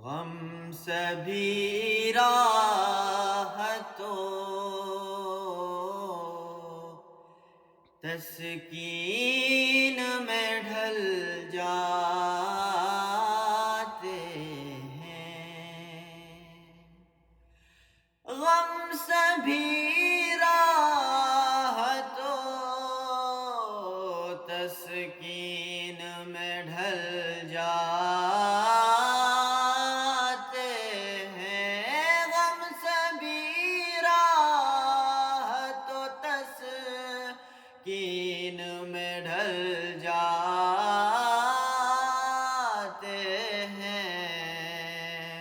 غم سبھی راحتوں تسکین میں ڈھل جاتے ہیں۔ غم سبھی راحتوں تسکین میں ڈھل جاتے ہیں۔ غم سبھی راحتوں تسکین میں ڈھل جاتے ہیں۔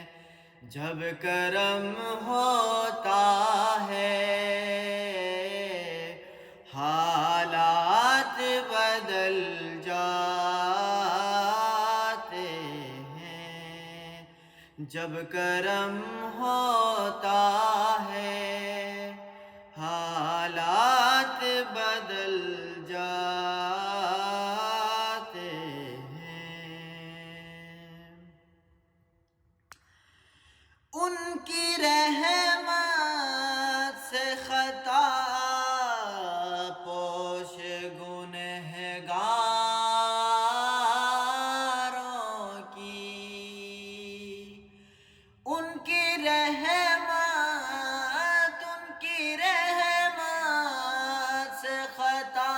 جب کرم ہوتا ہے حالات بدل جاتے ہیں۔ جب کرم ہوتا ہے حالات بدل جاتے ہیں۔ ان کی رحمت سے خطا پوش گنہگاروں کی، ان کی رحمت سے خطا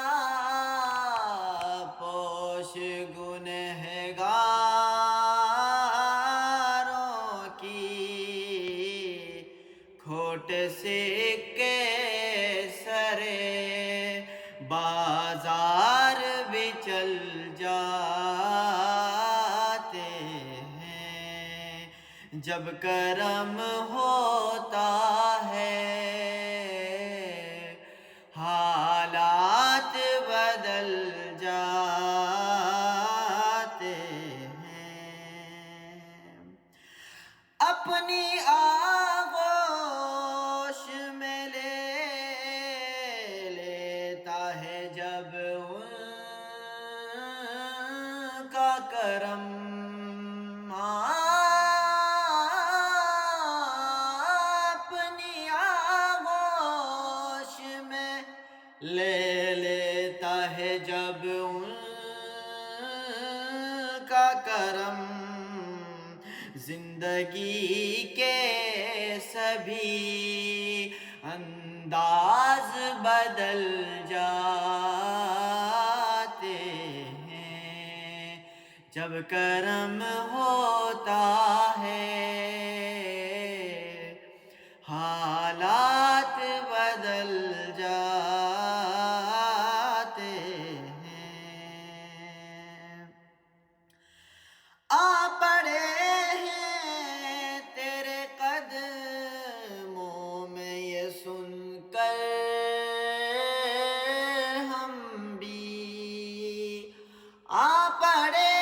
پوش گنہگاروں کی، کھوٹ سکے سرے بازار بھی چل جاتے ہیں۔ جب کرم ہوتا ہے حالات بدل جاتے ہیں۔ اپنی آغوش میں لے لیتا ہے جب ان کا کرم، اپنی آغوش میں لے لیتا ہے جب ان کا کرم، زندگی کے سبھی انداز بدل جاتے ہیں۔ جب کرم ہوتا ہے حالات بدل جاتے ہیں۔ آ پڑے ہیں تیرے قدموں میں یہ سن کر ہم بھی، آ پڑے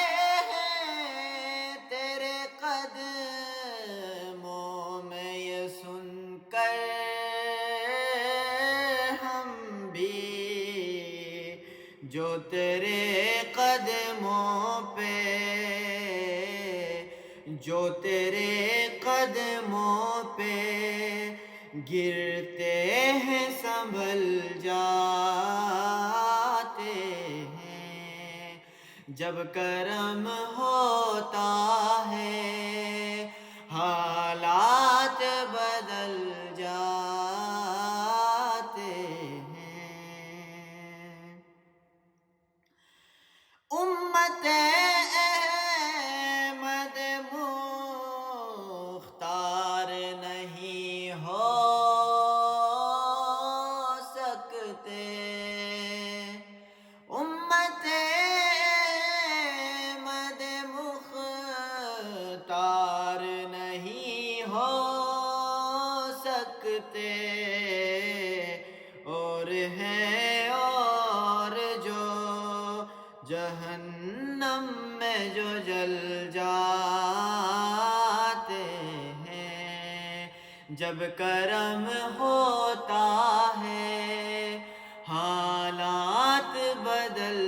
ہیں تیرے قدموں میں یہ سن کر ہم بھی، جو تیرے قدموں پہ گرتے ہیں سنبھل جاتے ہیں۔ جب کرم ہوتا ہے حالات بدل جاتے ہیں۔ امت احمد مختار نہیں ہو سکتے، امت احمد مختار نہیں ہو سکتے، اور ہیں اور جو جہنم میں جو جل جاتے ہیں۔ جب کرم ہوتا ہے حالات بدل